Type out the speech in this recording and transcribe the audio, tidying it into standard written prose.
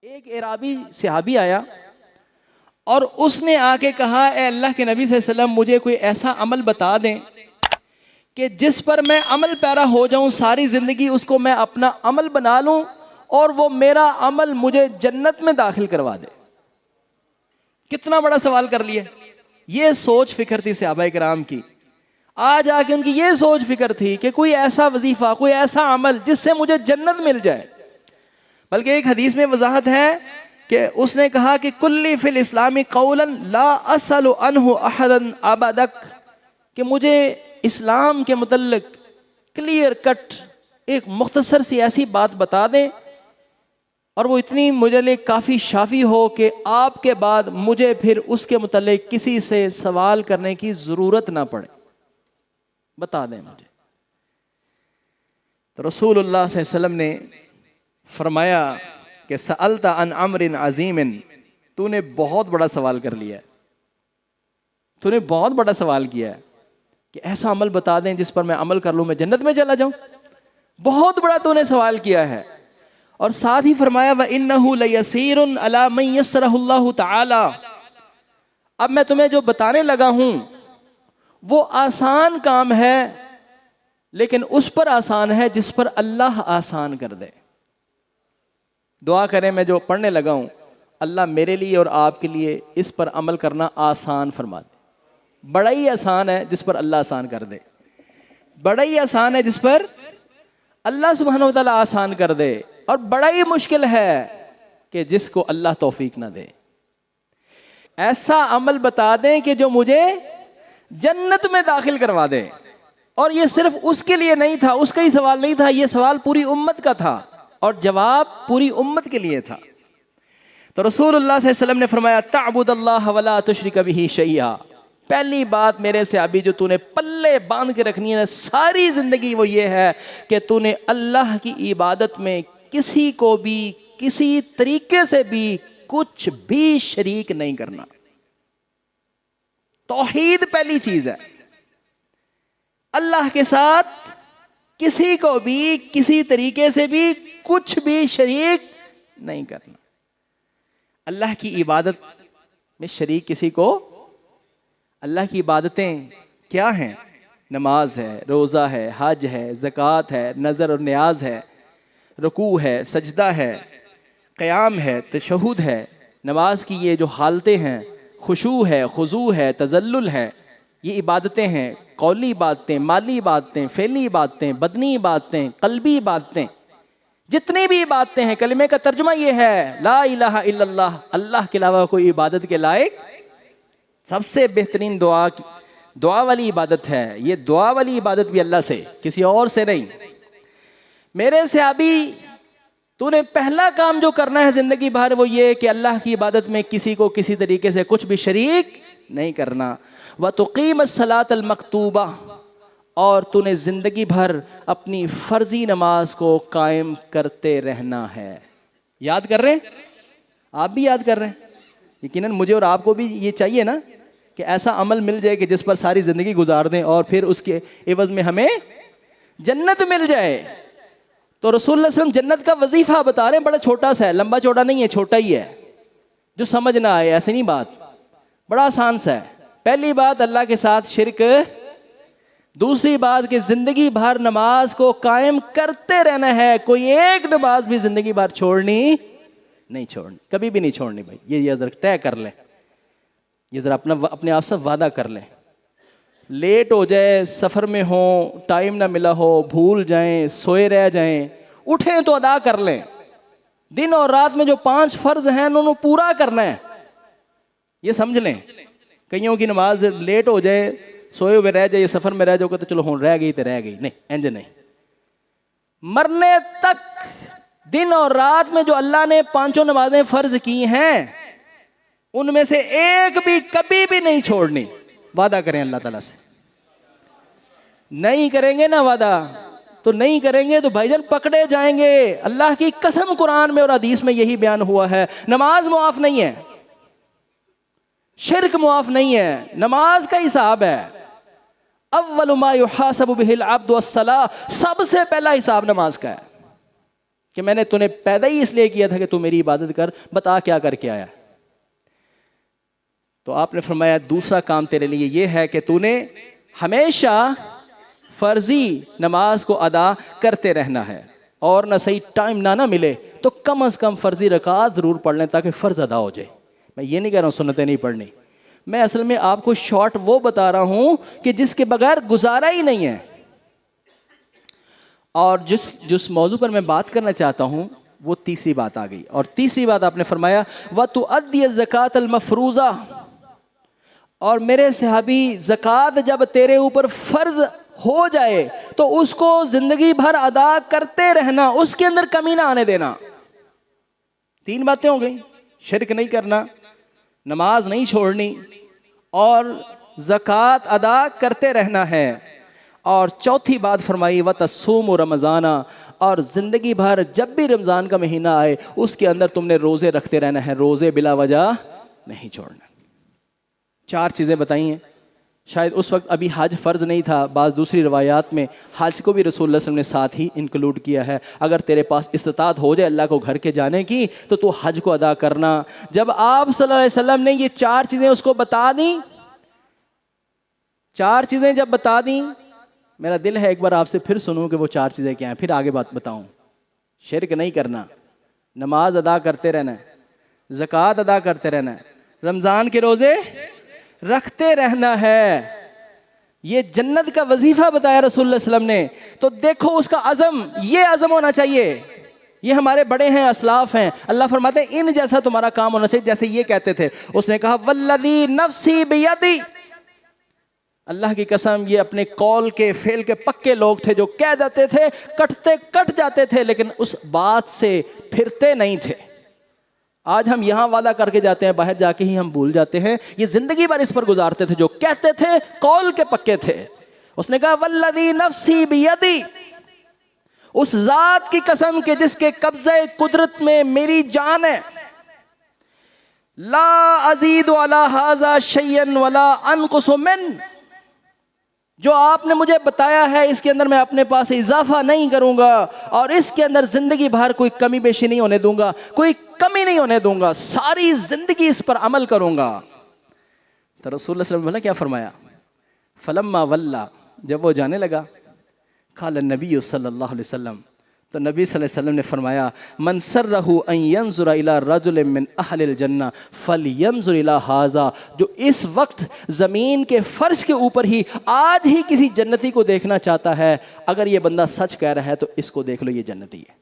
ایک اعرابی صحابی آیا اور اس نے آ کے کہا اے اللہ کے نبی صلی اللہ علیہ وسلم مجھے کوئی ایسا عمل بتا دیں کہ جس پر میں عمل پیرا ہو جاؤں، ساری زندگی اس کو میں اپنا عمل بنا لوں اور وہ میرا عمل مجھے جنت میں داخل کروا دے۔ کتنا بڑا سوال کر لیا۔ یہ سوچ فکر تھی صحابہ کرام کی۔ آج آ کے ان کی یہ سوچ فکر تھی کہ کوئی ایسا وظیفہ، کوئی ایسا عمل جس سے مجھے جنت مل جائے۔ بلکہ ایک حدیث میں وضاحت ہے کہ اس نے کہا کہ کلی فی الاسلام قولا لا اسأل عنہ احدا ابدک، کہ مجھے اسلام کے متعلق کلیئر کٹ ایک مختصر سی ایسی بات بتا دیں اور وہ اتنی مجھے لیے کافی شافی ہو کہ آپ کے بعد مجھے پھر اس کے متعلق کسی سے سوال کرنے کی ضرورت نہ پڑے، بتا دیں مجھے۔ تو رسول اللہ صلی اللہ علیہ وسلم نے فرمایا کہ سألت عن امر عظیم، تو نے بہت بڑا سوال کر لیا ہے، تو نے بہت بڑا سوال کیا ہے کہ ایسا عمل بتا دیں جس پر میں عمل کر لوں، میں جنت میں چلا جاؤں۔ بہت بڑا تو نے سوال کیا ہے۔ اور ساتھ ہی فرمایا وَإِنَّهُ لَيَسِيرٌ عَلَى مَن يَسَّرَهُ اللَّهُ تَعَالَى، اب میں تمہیں جو بتانے لگا ہوں وہ آسان کام ہے، لیکن اس پر آسان ہے جس پر اللہ آسان کر دے۔ دعا کریں میں جو پڑھنے لگا ہوں اللہ میرے لیے اور آپ کے لیے اس پر عمل کرنا آسان فرما دے۔ بڑا ہی آسان ہے جس پر اللہ آسان کر دے، بڑا ہی آسان ہے جس پر اللہ سبحانہ و تعالیٰ آسان کر دے، اور بڑا ہی مشکل ہے کہ جس کو اللہ توفیق نہ دے۔ ایسا عمل بتا دیں کہ جو مجھے جنت میں داخل کروا دے۔ اور یہ صرف اس کے لیے نہیں تھا، اس کا ہی سوال نہیں تھا، یہ سوال پوری امت کا تھا اور جواب پوری امت کے لیے تھا۔ تو رسول اللہ صلی اللہ علیہ وسلم نے فرمایا تعبد اللہ ولا تشرک بہ شیئا، پہلی بات میرے سے ابھی جو تو نے پلے باندھ کے رکھنی ہے ساری زندگی وہ یہ ہے کہ تو نے اللہ کی عبادت میں کسی کو بھی کسی طریقے سے بھی کچھ بھی شریک نہیں کرنا۔ توحید پہلی چیز ہے، اللہ کے ساتھ کسی کو بھی کسی طریقے سے بھی کچھ بھی شریک نہیں کرنا۔ اللہ کی عبادت میں شریک کسی کو، اللہ کی عبادتیں کیا ہیں؟ نماز ہے، روزہ ہے، حج ہے، زکوٰۃ ہے، نذر اور نیاز ہے، رکوع ہے، سجدہ ہے، قیام ہے، تشہد ہے۔ نماز کی یہ جو حالتیں ہیں، خشوع ہے، خضوع ہے، تذلل ہے، یہ عبادتیں ہیں۔ قولی عبادتیں، مالی عبادتیں، فعلی عبادتیں، بدنی عبادتیں، قلبی عبادتیں، جتنی بھی عبادتیں ہیں کلمے کا ترجمہ یہ ہے لا الہ الا اللہ، اللہ کے علاوہ کوئی عبادت کے لائق، سب سے بہترین دعا والی عبادت ہے۔ یہ دعا والی عبادت بھی اللہ سے، کسی اور سے نہیں۔ میرے صحابی تو نے پہلا کام جو کرنا ہے زندگی بھر وہ یہ کہ اللہ کی عبادت میں کسی کو کسی طریقے سے کچھ بھی شریک نہیں کرنا۔ وَتُقِيمَ الصَّلَاةَ الْمَكْتُوبَةَ، اور تو نے زندگی بھر اپنی فرضی نماز کو قائم کرتے رہنا ہے۔ یاد کر رہے ہیں؟ آپ بھی یاد کر رہے ہیں؟ یقیناً مجھے اور آپ کو بھی یہ چاہیے نا کہ ایسا عمل مل جائے کہ جس پر ساری زندگی گزار دیں اور پھر اس کے عوض میں ہمیں جنت مل جائے۔ تو رسول اللہ صلی اللہ علیہ وسلم جنت کا وظیفہ بتا رہے ہیں، بڑا چھوٹا سا ہے، لمبا چوڑا نہیں ہے، چھوٹا ہی ہے، جو سمجھ نہ آئے ایسے نہیں بات، بڑا آسان سا ہے۔ پہلی بات اللہ کے ساتھ شرک، دوسری بات کہ زندگی بھر نماز کو قائم کرتے رہنا ہے، کوئی ایک نماز بھی زندگی بھر چھوڑنی نہیں، چھوڑنی کبھی بھی نہیں چھوڑنی بھائی، یہ ذرا طے کر لیں، یہ ذرا اپنے آپ سے وعدہ کر لیں۔ لیٹ ہو جائے، سفر میں ہو، ٹائم نہ ملا ہو، بھول جائیں، سوئے رہ جائیں، اٹھیں تو ادا کر لیں۔ دن اور رات میں جو 5 فرض ہیں انہوں پورا کرنا ہے، یہ سمجھ لیں۔ کئیوں کی نماز لیٹ ہو جائے، سوئے ہوئے رہ جائے، سفر میں رہ جاؤ تو چلو ہوں رہ گئی تو رہ گئی، نہیں، انج نہیں۔ مرنے تک دن اور رات میں جو اللہ نے 5 نمازیں فرض کی ہیں ان میں سے ایک بھی کبھی بھی نہیں چھوڑنی۔ وعدہ کریں اللہ تعالیٰ سے، نہیں کریں گے نا وعدہ تو نہیں کریں گے تو بھائی جان پکڑے جائیں گے۔ اللہ کی قسم قرآن میں اور حدیث میں یہی بیان ہوا ہے، نماز معاف نہیں ہے، شرک معاف نہیں ہے، نماز کا حساب ہے۔ اول ما یحاسب بہ العبد الصلاۃ، سب سے پہلا حساب نماز کا ہے۔ کہ میں نے تُونے پیدا ہی اس لیے کیا تھا کہ تو میری عبادت کر، بتا کیا کر کے آیا؟ تو آپ نے فرمایا دوسرا کام تیرے لیے یہ ہے کہ تو نے ہمیشہ فرضی نماز کو ادا کرتے رہنا ہے، اور نہ صحیح ٹائم نہ ملے تو کم از کم فرضی رکعات ضرور پڑھ لیں تاکہ فرض ادا ہو جائے۔ میں یہ نہیں کہہ رہا ہوں سنتیں نہیں پڑھنی، میں اصل میں آپ کو شارٹ وہ بتا رہا ہوں کہ جس کے بغیر گزارا ہی نہیں ہے۔ اور جس موضوع پر میں بات کرنا چاہتا ہوں وہ تیسری بات آ گئی، اور تیسری بات آپ نے فرمایا وَتُؤَدِّيَ الزَّكَاةَ الْمَفْرُوضَةَ، اور میرے صحابی زکوٰۃ جب تیرے اوپر فرض ہو جائے تو اس کو زندگی بھر ادا کرتے رہنا، اس کے اندر کمی نہ آنے دینا۔ تین باتیں ہو گئی، شرک نہیں کرنا، نماز نہیں چھوڑنی، اور زکوٰۃ ادا کرتے رہنا ہے۔ اور چوتھی بات فرمائی وَتَصُومُ رَمَضَانَ، اور زندگی بھر جب بھی رمضان کا مہینہ آئے اس کے اندر تم نے روزے رکھتے رہنا ہے، روزے بلا وجہ نہیں چھوڑنا۔ چار چیزیں بتائی ہیں۔ شاید اس وقت ابھی حج فرض نہیں تھا، بعض دوسری روایات میں حج کو بھی رسول اللہ صلی اللہ علیہ وسلم نے ساتھ ہی انکلوڈ کیا ہے۔ اگر تیرے پاس استطاعت ہو جائے اللہ کو گھر کے جانے کی تو تو حج کو ادا کرنا۔ جب آپ صلی اللہ علیہ وسلم نے یہ چار چیزیں اس کو بتا دیں، چار چیزیں جب بتا دیں، میرا دل ہے ایک بار آپ سے پھر سنوں کہ وہ چار چیزیں کیا ہیں، پھر آگے بات بتاؤں۔ شرک نہیں کرنا، نماز ادا کرتے رہنا ہے، زکوٰۃ ادا کرتے رہنا ہے، رمضان کے روزے رکھتے رہنا ہے۔ یہ جنت کا وظیفہ بتایا رسول اللہ صلی اللہ علیہ وسلم نے، تو دیکھو اس کا عزم، یہ عزم ہونا چاہیے۔ یہ ہمارے بڑے ہیں، اسلاف ہیں، اللہ فرماتے ہیں ان جیسا تمہارا کام ہونا چاہیے جیسے یہ کہتے تھے۔ اس نے کہا والذی نفسی بیدی، اللہ کی قسم یہ اپنے قول کے فعل کے پکے لوگ تھے جو کہہ دیتے تھے، کٹ جاتے تھے، لیکن اس بات سے پھرتے نہیں تھے۔ آج ہم یہاں وعدہ کر کے جاتے ہیں، باہر جا کے ہی ہم بھول جاتے ہیں۔ یہ زندگی بھر اس پر گزارتے تھے، جو کہتے تھے قول کے پکے تھے۔ اس نے کہا والذی نفسی بیدی، اس ذات کی قسم کہ جس کے قبضہ قدرت میں میری جان ہے، لا ازید علی ھذا شیئا ولا انقص من، جو آپ نے مجھے بتایا ہے اس کے اندر میں اپنے پاس اضافہ نہیں کروں گا، اور اس کے اندر زندگی بھر کوئی کمی بیشی نہیں ہونے دوں گا، کوئی کمی نہیں ہونے دوں گا، ساری زندگی اس پر عمل کروں گا۔ تو رسول اللہ صلی اللہ علیہ وسلم نے کیا فرمایا؟ فلما ولا، جب وہ جانے لگا، قال النبی صلی اللہ علیہ وسلم، تو نبی صلی اللہ علیہ وسلم نے فرمایا من سرہ ان ینظر الی رجل من اہل الجنہ فلینظر الی ھذا، جو اس وقت زمین کے فرش کے اوپر ہی آج ہی کسی جنتی کو دیکھنا چاہتا ہے، اگر یہ بندہ سچ کہہ رہا ہے تو اس کو دیکھ لو، یہ جنتی ہے۔